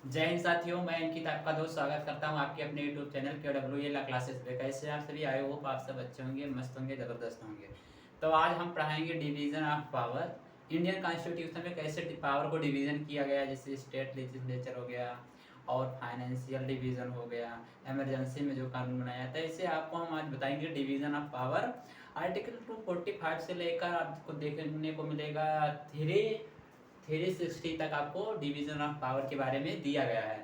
जय हिंद साथियों, मैं अंकित आपका दोस्त स्वागत करता हूं आपके अपने यूट्यूब चैनल KWL क्लासेस पे। कैसे आप सभी? आई होप आप सब अच्छे होंगे, मस्त होंगे, ज़बरदस्त होंगे। तो आज हम पढ़ाएंगे division of power. Indian constitution में कैसे पावर को डिवीज़न किया गया, जैसे स्टेट लेजिस्लेचर हो गया और फाइनेंशियल डिवीज़न हो गया, इमरजेंसी में जो कानून बनाया था, इसे आपको हम आज बताएंगे डिवीज़न ऑफ पावर। आर्टिकल 245 से लेकर आपको देखने को मिलेगा थ्री 360 तक आपको डिवीजन ऑफ पावर के बारे में दिया गया है।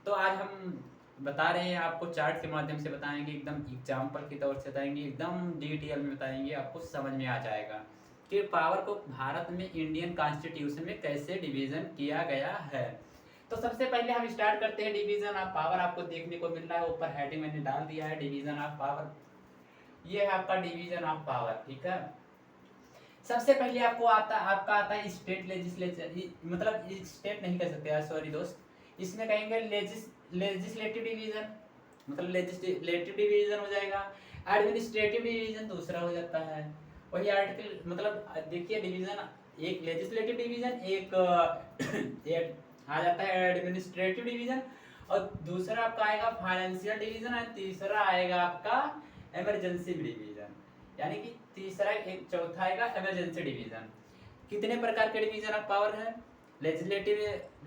तो आज हम बता रहे हैं, आपको चार्ट के माध्यम से बताएंगे, एकदम एग्जाम्पल की तौर से बताएंगे, एकदम डिटेल में बताएंगे, आपको समझ में आ जाएगा कि पावर को भारत में इंडियन कॉन्स्टिट्यूशन में कैसे डिवीजन किया गया है। तो सबसे पहले हम स्टार्ट करते हैं डिवीजन ऑफ पावर। आपको देखने को मिल रहा है, ऊपर हेडिंग मैंने डाल दिया है डिवीजन ऑफ पावर। ये है आपका डिवीजन ऑफ पावर, ठीक है। सबसे पहले आपका आता है स्टेट लेजिस्लेचर, मतलब स्टेट नहीं कह सकते यार, सॉरी दोस्त। इसमें कहेंगे लेजिस्लेटिव डिवीजन, मतलब लेजिस्लेटिव डिवीजन हो जाएगा। एडमिनिस्ट्रेटिव डिवीजन दूसरा हो जाता है। वही आर्टिकल, मतलब देखिए डिवीजन, एक लेजिस्लेटिव डिवीजन, एक आ जाता है एडमिनिस्ट्रेटिव डिवीजन, और दूसरा आपका आएगा फाइनेंशियल डिवीजन, और तीसरा आएगा आपका इमरजेंसी डिवीजन। यानी कि तीसरा, एक चौथा आएगा इमरजेंसी डिवीजन। कितने प्रकार के डिवीजन ऑफ पावर है? लेजिस्लेटिव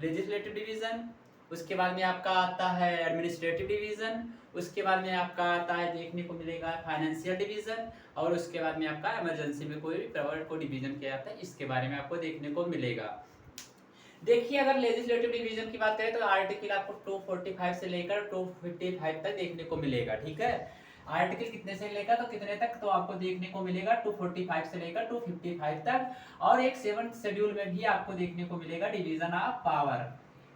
लेजिस्लेटिव डिवीजन, उसके बाद में आपका आता है एडमिनिस्ट्रेटिव डिवीजन, उसके बाद में आपका आता है, देखने को मिलेगा फाइनेंशियल डिवीजन, और उसके बाद में आपका इमरजेंसी में कोई भी पावर को डिवीजन किया जाता है, इसके बारे में आपको देखने को मिलेगा। देखिए, अगर लेजिस्लेटिव डिवीजन की बात करें तो आर्टिकल आपको 245 से लेकर 255 तक देखने को मिलेगा, ठीक है। आर्टिकल कितने से लेकर तो कितने तक, तो आपको देखने को मिलेगा 245 से लेकर 255 तक। और एक 7th शेड्यूल में भी आपको देखने को मिलेगा डिवीजन ऑफ पावर,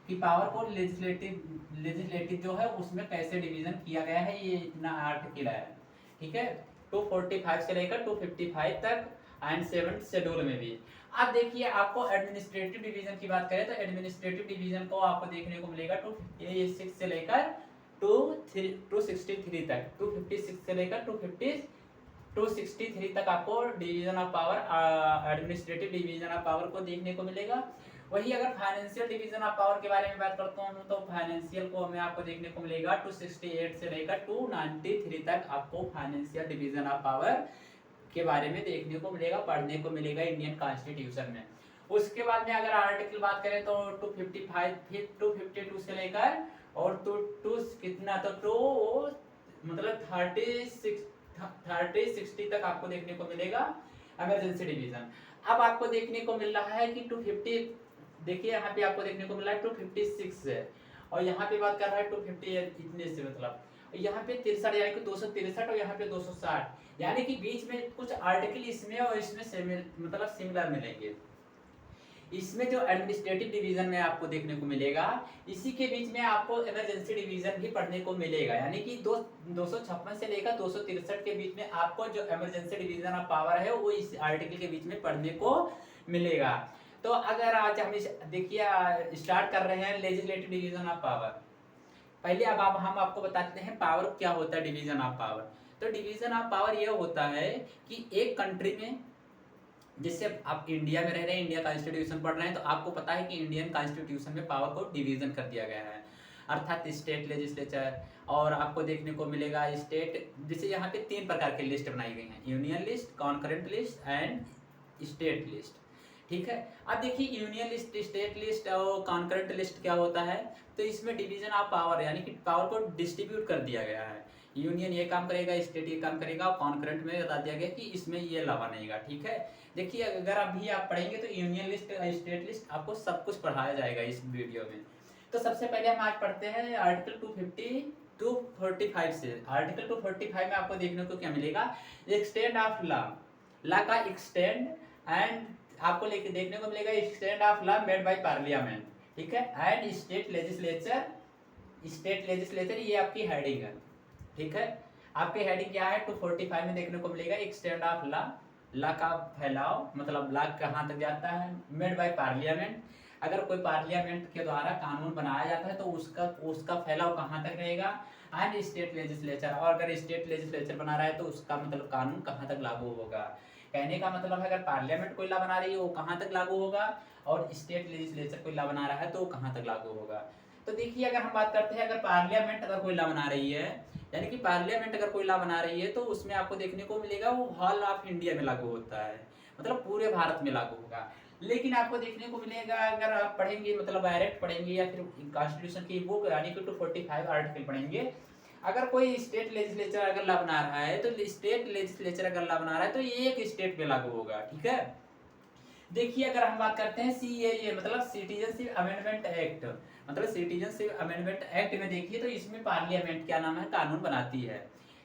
कि पावर को लेजिस्लेटिव लेजिस्लेटिव जो है उसमें कैसे डिवीजन किया गया है, ये इतना आर्टिकल है, ठीक है। 245 से लेकर 255 तक, एंड 7th शेड्यूल में भी। अब देखिए, आपको एडमिनिस्ट्रेटिव डिवीजन की बात करें तो एडमिनिस्ट्रेटिव डिवीजन को आपको देखने को मिलेगा 256 से लेकर 263 तक, 256 से लेकर 263 तक आपको division of power, administrative division of power को देखने को मिलेगा। वही अगर फाइनेंशियल डिवीजन ऑफ पावर के बारे में बात करता हूँ तो फाइनेंशियल को हमें आपको देखने को मिलेगा 268 से लेकर 293 तक आपको फाइनेंशियल डिवीजन ऑफ पावर के बारे में देखने को मिलेगा, पढ़ने को मिलेगा इंडियन कॉन्स्टिट्यूशन में। उसके बाद में अगर आर्टिकल बात करें तो 255 फिर 252 से लेकर और टू कितना, तो टू मतलब 30 60 तक आपको देखने को मिलेगा इमरजेंसी डिवीजन। अब आपको देखने को मिल रहा है कि 250, देखिए यहाँ पे आपको देखने को मिला है 256 है, और यहाँ पे बात कर रहा है 250 इतने से, मतलब यहाँ पे 63, यानी कि 263, और यहाँ पे 260, यानी कि बीच में कुछ आर्टिकल इसमें और इसमें मतलब सिमिलर मिलेंगे। इसमें जो एडमिनिस्ट्रेटिव डिवीजन में आपको देखने को मिलेगा, इसी के बीच में आपको इमरजेंसी डिवीजन भी पढ़ने को मिलेगा, यानी कि 256 से लेकर 263 के बीच में आपको जो इमरजेंसी डिवीजन ऑफ पावर है वो इस आर्टिकल के बीच में पढ़ने को मिलेगा। तो अगर आज हम देखिए स्टार्ट कर रहे हैं लेजिस्लेटिव डिवीजन ऑफ पावर। पहले अब हम आपको बताते हैं पावर क्या होता है, डिवीजन ऑफ पावर। तो डिवीजन ऑफ पावर ये होता है कि एक कंट्री में, जैसे आप इंडिया में रह रहे हैं, इंडिया कॉन्स्टिट्यूशन पढ़ रहे हैं, तो आपको पता है कि इंडियन कॉन्स्टिट्यूशन में पावर को डिवीजन कर दिया गया है, अर्थात स्टेट लेजिस्लेचर। और आपको देखने को मिलेगा स्टेट, जैसे यहाँ पे 3 प्रकार की लिस्ट बनाई गई हैं, union list, concurrent list and state list, ठीक है। अब देखिए यूनियन लिस्ट, स्टेट लिस्ट और कॉन्करेंट लिस्ट क्या होता है, तो इसमें डिवीजन ऑफ पावर, यानी कि पावर को डिस्ट्रीब्यूट कर दिया गया है। यूनियन ये काम करेगा, स्टेट ये काम करेगा, और कॉन्करेंट में बता दिया गया कि इसमें ये ला बनेगा, ठीक है। देखिए अगर अभी आप पढ़ेंगे तो यूनियन लिस्ट, स्टेट लिस्ट, आपको सब कुछ पढ़ाया जाएगा इस वीडियो में। तो सबसे पहले हम आज पढ़ते हैं आर्टिकल 245 से। आर्टिकल 245 में आपको देखने को क्या मिलेगा, एक्सटेंड ऑफ लॉ, लॉ का एक्सटेंड, एंड आपको लेके देखने को मिलेगा extend of law made by parliament, ठीक है, and state legislature. State legislature ये आपकी हेडिंग है, ठीक है। आपकी हेडिंग क्या है, 245 में देखने को मिलेगा एक्सटेंड ऑफ लॉ, लॉ का फैलाव, मतलब लॉ कहाँ तक जाता है, मेड बाय पार्लियामेंट। अगर कोई पार्लियामेंट के द्वारा कानून बनाया जाता है तो उसका उसका फैलाव कहाँ तक रहेगा, एंड स्टेट लेजिस्लेचर, और अगर स्टेट लेजिस्लेचर बना रहा है तो उसका मतलब कानून कहाँ तक लागू होगा। कहने का मतलब है, अगर पार्लियामेंट कोई लॉ बना रही है वो कहाँ तक लागू होगा, और स्टेट लेजिस्लेचर कोई लॉ बना रहा है तो वो कहाँ तक लागू होगा। तो देखिए अगर हम बात करते हैं, अगर पार्लियामेंट अगर कोई लॉ बना रही है, यानी कि पार्लियामेंट अगर कोई लॉ बना रही है तो उसमें आपको देखने को मिलेगा वो हॉल ऑफ इंडिया में लागू होता है, मतलब पूरे भारत में लागू होगा। लेकिन आपको देखने को मिलेगा अगर आप पढ़ेंगे, मतलब डायरेक्ट पढ़ेंगे या फिर कॉन्स्टिट्यूशन की बुक यानी कि 245 आर्टिकल पढ़ेंगे, अगर कोई स्टेट लेजिस्लेचर अगर लॉ बना रहा है तो स्टेट लेजिस्लेचर अगर लॉ बना रहा है तो ये एक स्टेट पे लागू होगा, ठीक है। देखिए अगर हम बात करते हैं सीएए मतलब सिटीजनशिप अमेंडमेंट एक्ट, मतलब सिटीजनशिप अमेंडमेंट एक्ट में देखिए तो इसमें पार्लियामेंट क्या नाम है कानून बनाती है।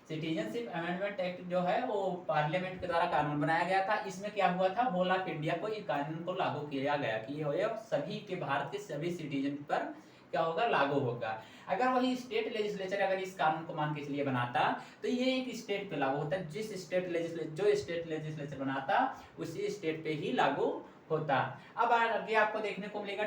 सिटीजनशिप अमेंडमेंट एक्ट जो है वो पार्लियामेंट के द्वारा कानून बनाया गया था। इसमें क्या हुआ था, होल ऑफ इंडिया को इस कानून को लागू किया गया कि ये सभी के भारत के सभी सिटीजन पर क्या होगा, लागू होगा। अगर वही स्टेट लेजिस्लेचर अगर इस कानून को मान के चलिए बनाता तो ये एक स्टेट पे लागू होता, जिस स्टेट लेजिस्लेचर जो स्टेट लेजिस्लेचर बनाता उसी स्टेट पे ही लागू होता। अब आगे आपको देखने को मिलेगा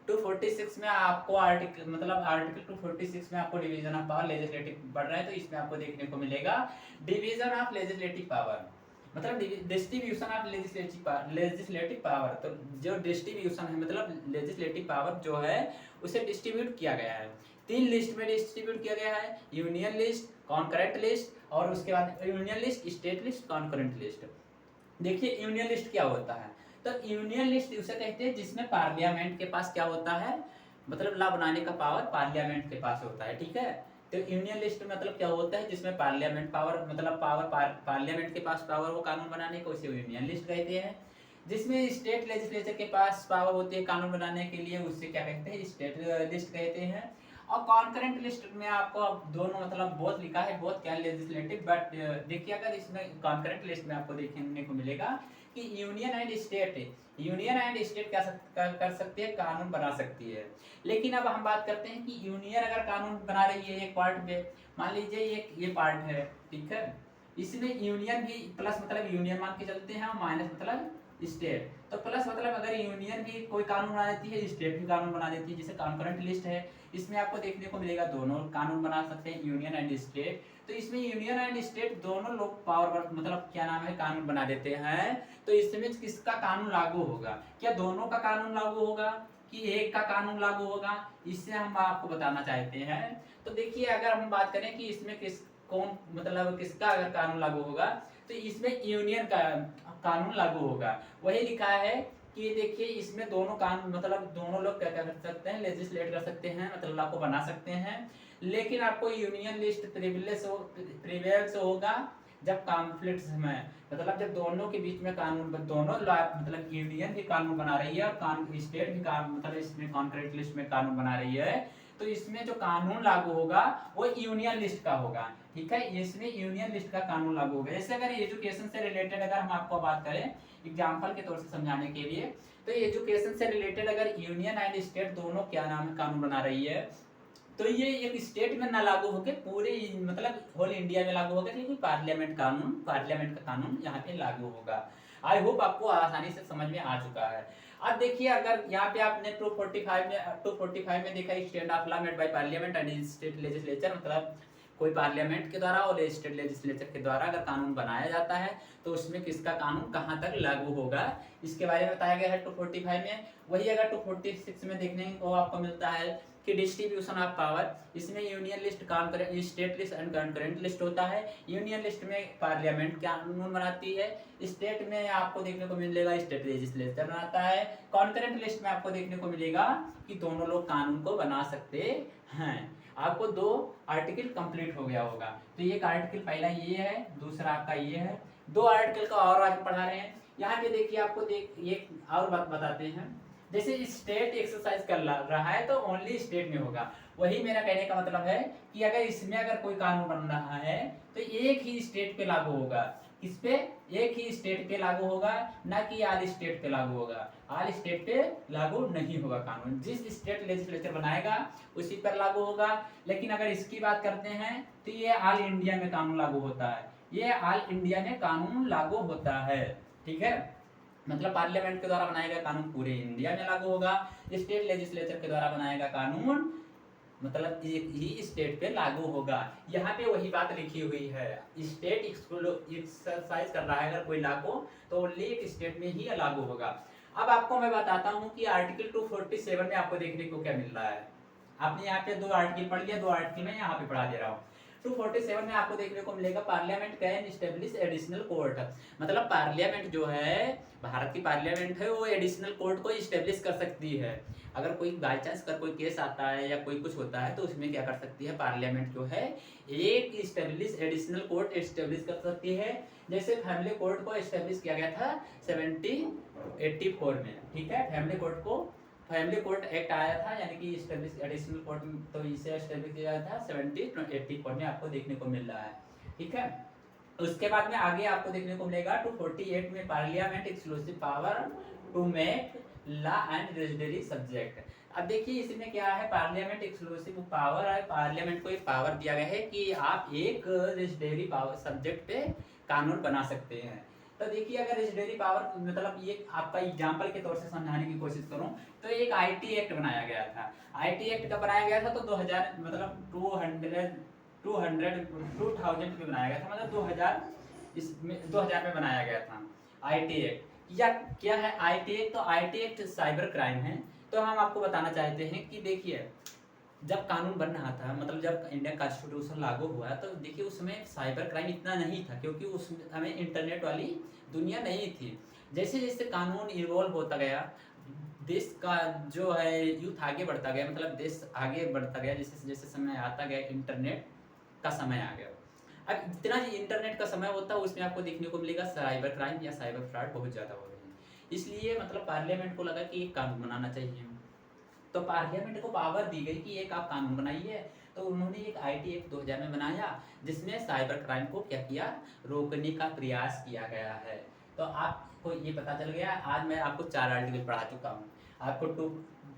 246 में आपको आर्टिकल मतलब आर्टिकल 246 में आपको डिवीजन ऑफ पावर लेजिस्लेटिव पढ़ रहे हैं, तो इसमें आपको देखने को मिलेगा डिवीजन ऑफ लेजिस्लेटिव पावर, मतलब डिस्ट्रीब्यूशन ऑफ लेजिस्लेटिव पावर। तो जो डिस्ट्रीब्यूशन है मतलब लेजिस्लेटिव पावर जो है उसे डिस्ट्रीब्यूट किया गया है, 3 लिस्ट में डिस्ट्रीब्यूट किया गया है, यूनियन लिस्ट, कॉन्करेंट लिस्ट और उसके बाद union list, state list, concurrent list. देखिए यूनियन लिस्ट क्या होता है, तो यूनियन लिस्ट उसे कहते हैं जिसमें पार्लियामेंट के पास क्या होता है, मतलब लॉ बनाने का पावर पार्लियामेंट के पास होता है, ठीक है। तो यूनियन लिस्ट मतलब क्या होता है, जिसमें पार्लियामेंट पावर मतलब पार्लियामेंट के पास पावर हो कानून बनाने को, उसे यूनियन लिस्ट कहते हैं। जिसमें स्टेट लेजिस्लेचर के पास पावर होती है कानून बनाने के लिए, उससे क्या कहते हैं, स्टेट लिस्ट कहते हैं। और कॉन्करेंट लिस्ट में आपको अब दोनों मतलब बहुत लिखा है, बहुत क्या लेजिस्लेटिव, बट देखिए अगर इसमें कॉन्करेंट लिस्ट में आपको देखने को मिलेगा कि यूनियन एंड स्टेट क्या कर सकती है, कानून बना सकती है। लेकिन अब हम बात करते हैं कि यूनियन अगर कानून बना रही है एक पार्ट पे, मान लीजिए ये पार्ट है, ठीक है, इसमें यूनियन भी प्लस मतलब यूनियन मान के चलते हैं और माइनस मतलब स्टेट, तो प्लस मतलब अगर यूनियन भी कोई कानून बना देती है, स्टेट भी कानून बना देती है, जैसे कॉन्करेंट लिस्ट है, इसमें आपको देखने को मिलेगा दोनों कानून बना सकते हैं, यूनियन एंड स्टेट। तो इसमें यूनियन एंड स्टेट दोनों लोग पावर मतलब क्या नाम है कानून बना देते हैं, तो इसमें किसका कानून लागू होगा, क्या दोनों का कानून लागू होगा कि एक का कानून लागू होगा, इससे हम आपको बताना चाहते हैं। तो देखिए अगर हम बात करें कि इसमें कौन मतलब किसका अगर कानून लागू होगा, तो इसमें यूनियन का कानून लागू होगा। वही लिखा है कि देखिए इसमें दोनों कानून मतलब दोनों लोग क्या कर सकते हैं, लेजिस्लेट कर सकते हैं, मतलब लॉ को बना सकते हैं। लेकिन आपको यूनियन लिस्ट प्रिवेल्स होगा जब कॉन्फ्लिक्ट्स में, मतलब जब दोनों के बीच में कानून दोनों मतलब यूनियन भी कानून बना रही है और स्टेट भी मतलब इसमें कॉन्करेंट लिस्ट में कानून बना रही है, तो इसमें जो कानून लागू होगा वो यूनियन लिस्ट का होगा, ठीक है, इसमें यूनियन लिस्ट का कानून लागू होगा। जैसे अगर एजुकेशन से रिलेटेड अगर हम आपको बात करें एग्जाम्पल के तौर से समझाने के लिए, तो एजुकेशन से रिलेटेड अगर यूनियन एंड स्टेट दोनों क्या नाम है कानून बना रही है, तो ये एक स्टेट में ना लागू होकर पूरे मतलब होल इंडिया में लागू होगा, क्योंकि पार्लियामेंट का कानून यहाँ पे लागू होगा। आई होप आपको आसानी से समझ में आ चुका है। अब देखिए अगर यहाँ पे आपने 245 में देखा stand of law made by parliament and state legislature, मतलब कोई पार्लियामेंट के द्वारा और स्टेट लेजिस्लेचर के द्वारा अगर कानून बनाया जाता है तो उसमें किसका कानून कहाँ तक लागू होगा, इसके बारे में बताया गया है 245 में। वही अगर 246 में देखने को आपको मिलता है कि डिस्ट्रीब्यूशन ऑफ पावर, इसमें union list, state list and concurrent list होता है। यूनियन लिस्ट में पार्लियामेंट कानून बनाती है, स्टेट में आपको देखने को मिलेगा स्टेट लेजिस्लेचर बनाता है, कॉन्करेंट लिस्ट में आपको देखने को मिलेगा कि दोनों लोग कानून को बना सकते हैं। आपको 2 आर्टिकल कंप्लीट हो गया होगा। तो एक आर्टिकल पहला ये है, दूसरा आपका ये है। 2 आर्टिकल का और आगे पढ़ा रहे हैं। यहाँ पे देखिए आपको एक और बात बताते हैं, जैसे स्टेट एक्सरसाइज कर रहा है तो ओनली स्टेट में होगा। वही मेरा कहने का मतलब है कि अगर इसमें अगर कोई कानून बन रहा है तो एक ही स्टेट पे लागू होगा। किस पे? एक ही स्टेट पे लागू होगा, ना कि ऑल स्टेट पे लागू होगा। ऑल स्टेट पे लागू नहीं होगा कानून, जिस स्टेट लेजिस्लेचर बनाएगा उसी पर लागू होगा। लेकिन अगर इसकी बात करते हैं तो ये ऑल इंडिया में कानून लागू होता है, ये ऑल इंडिया में कानून लागू होता है, ठीक है। मतलब पार्लियामेंट के द्वारा बनाया गया कानून पूरे इंडिया में लागू होगा, स्टेट लेजिस्लेचर के द्वारा बनाया गया कानून मतलब एक ही स्टेट पे लागू होगा। यहाँ पे वही बात लिखी हुई है, स्टेट एक्सरसाइज कर रहा है अगर कोई लागू तो ओनली एक स्टेट में ही लागू होगा। अब आपको मैं बताता हूँ कि आर्टिकल 247 में आपको देखने को क्या मिल रहा है। आपने यहाँ पे 2 आर्टिकल पढ़ लिया, 2 आर्टिकल मैं यहाँ पे पढ़ा दे रहा हूँ। 247 में आपको देखने को मिलेगा parliament can establish additional court. मतलब पार्लियामेंट जो है, भारत की पार्लियामेंट है, वो एडिशनल कोर्ट को इस्टेब्लिश कर सकती है। अगर कोई बाई चांस कर कोई केस आता है या कोई कुछ होता है तो उसमें क्या कर सकती है पार्लियामेंट जो है, एक इस्टेब्लिश एडिशनल कोर्ट इस्टेब्लिश कर सकती है। जैसे फैमिली कोर्ट को इस्टेब्लिश किया गया था 1784 में, ठीक है। फैमिली कोर्ट एक्ट आया था, यानी कि इस्टेब्लिश एडिशनल कोर्ट, तो इसे इस्टेब्लिश किया गया था 1784 में, आपको देखने को मिल रहा है, ठीक है। उसके बाद में आगे आपको देखने को मिलेगा 248 में parliament exclusive power to make law and residency subject. अब देखिए इसमें क्या है, पार्लियामेंट एक्सक्लूसिव पावर है, पार्लियामेंट को एक पावर दिया गया है कि आप एक रेजिडेंसी पावर सब्जेक्ट पे कानून बना सकते हैं। तो देखिए अगर रेजिडेंसी पावर, मतलब ये आपका एग्जांपल के तौर से समझाने की कोशिश करूं तो एक आईटी एक्ट बनाया गया था। आईटी एक्ट कब बनाया गया था, तो 2000 मतलब 2000 में बनाया गया था, मतलब 2000 में बनाया गया था आईटी एक्ट। या क्या है आईटी एक्ट, तो आईटी एक्ट साइबर क्राइम है। तो हम आपको बताना चाहते हैं कि देखिए जब कानून बन रहा था, मतलब जब इंडियन कॉन्स्टिट्यूशन लागू हुआ, तो देखिए उसमें साइबर क्राइम इतना नहीं था, क्योंकि उसमें इंटरनेट वाली दुनिया नहीं थी। जैसे जैसे कानून इवॉल्व होता गया, देश का जो है यूथ आगे बढ़ता गया, मतलब देश आगे बढ़ता गया, जैसे जैसे समय आता गया, इंटरनेट का समय आ गया। अब जितना इंटरनेट का समय होता है उसमें आपको देखने को मिलेगा साइबर क्राइम या साइबर फ्रॉड बहुत ज़्यादा हो रही है। इसलिए मतलब पार्लियामेंट को लगा कि एक कानून बनाना चाहिए, तो पार्लियामेंट को पावर दी गई कि एक आप कानून बनाइए। तो उन्होंने एक आईटी एक्ट 2000 में बनाया, जिसमें साइबर क्राइम को क्या किया, रोकने का प्रयास किया गया है। तो आपको ये पता चल गया। आज मैं आपको 4 आर्टिकल पढ़ा चुका हूँ, आपको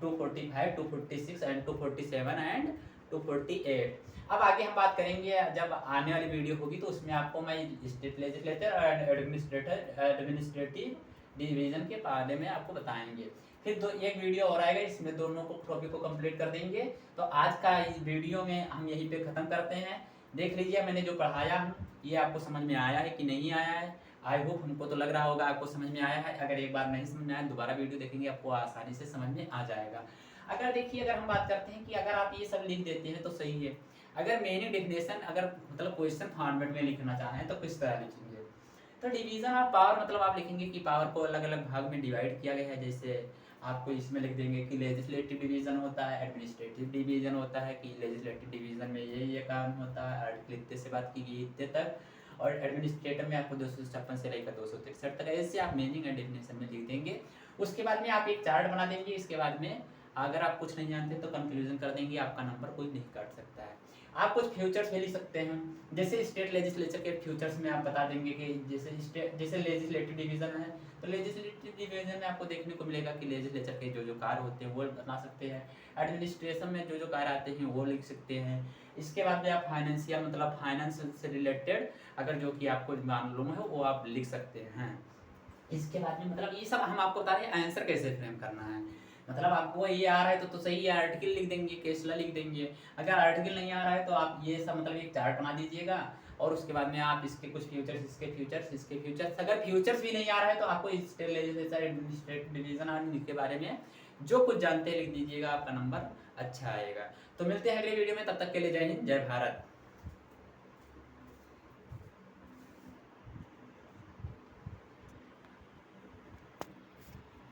245, 246 एंड 247 एंड 248। अब आगे हम बात करेंगे, जब आने वाली वीडियो होगी तो उसमें आपको मैं state legislature and administrative division के बारे में आपको बताएंगे। फिर एक वीडियो और आएगा, इसमें दोनों को टॉपिक को कंप्लीट कर देंगे। तो आज का इस वीडियो में हम यहीं पे ख़त्म करते हैं। देख लीजिए मैंने जो पढ़ाया हूँ ये आपको समझ में आया है कि नहीं आया है। आई होप, हमको तो लग रहा होगा आपको समझ में आया है। अगर एक बार नहीं समझ में आया दोबारा वीडियो देखेंगे, आपको आसानी से समझ में आ जाएगा। अगर देखिए, अगर हम बात करते हैं कि अगर आप ये सब लिख देते हैं तो सही है। अगर मीनिंग डेफिनेशन अगर मतलब क्वेश्चन फॉर्मेट में लिखना चाहें तो किस तरह लिखेंगे, तो डिवीजन ऑफ पावर मतलब आप लिखेंगे कि पावर को अलग अलग भाग में डिवाइड किया गया है। जैसे आपको इसमें लिख देंगे कि लेजिस्लेटिव डिवीजन होता है, एडमिनिस्ट्रेटिव डिवीजन होता है, कि लेजिस्लेटिव डिवीजन में ये काम होता है, आर्टिकल इतने से बात की गई इतने तक, और एडमिनिस्ट्रेटिव में आपको 256 से लेकर 263 तक। ऐसे आप मीनिंग एंड डेफिनेशन में लिख देंगे। उसके बाद में आप एक चार्ट बना देंगे। इसके बाद में अगर आप कुछ नहीं जानते तो कंक्लूजन कर देंगे, आपका नंबर कोई नहीं काट सकता है। आप कुछ फ्यूचर्स भी लिख सकते हैं, जैसे स्टेट लेजिस्लेचर के फ्यूचर्स में आप बता देंगे कि जैसे लेजिस्लेटिव डिवीजन है, तो लेजिस्लेटिव डिवीजन में आपको देखने को मिलेगा कि लेजिस्लेचर के जो जो कार्य होते हैं वो बना सकते हैं। एडमिनिस्ट्रेशन में जो जो कार्य आते हैं वो लिख सकते हैं। इसके बाद में आप फाइनेंशियल मतलब फाइनेंस से रिलेटेड अगर जो कि आपको मालूम है वो आप लिख सकते हैं। इसके बाद में मतलब ये सब हम आपको बता रहे हैं आंसर कैसे फ्रेम करना है। मतलब आपको ये आ रहा है तो सही है, आर्टिकल लिख देंगे, केसला लिख देंगे। अगर आर्टिकल नहीं आ रहा है तो आप ये सब मतलब एक चार्ट बना दीजिएगा, और उसके बाद में आप इसके कुछ फ्यूचर्स, इसके फ्यूचर्स, इसके फ्यूचर्स। अगर फ्यूचर्स भी नहीं आ रहा है तो आपको स्टेट लेजिस्लेचर एडमिनिस्ट्रेटिव डिवीजन और इसके बारे में जो कुछ जानते हैं लिख दीजिएगा, आपका नंबर अच्छा आएगा। तो मिलते हैं अगले वीडियो में, तब तक के लिए जय हिंद, जय भारत।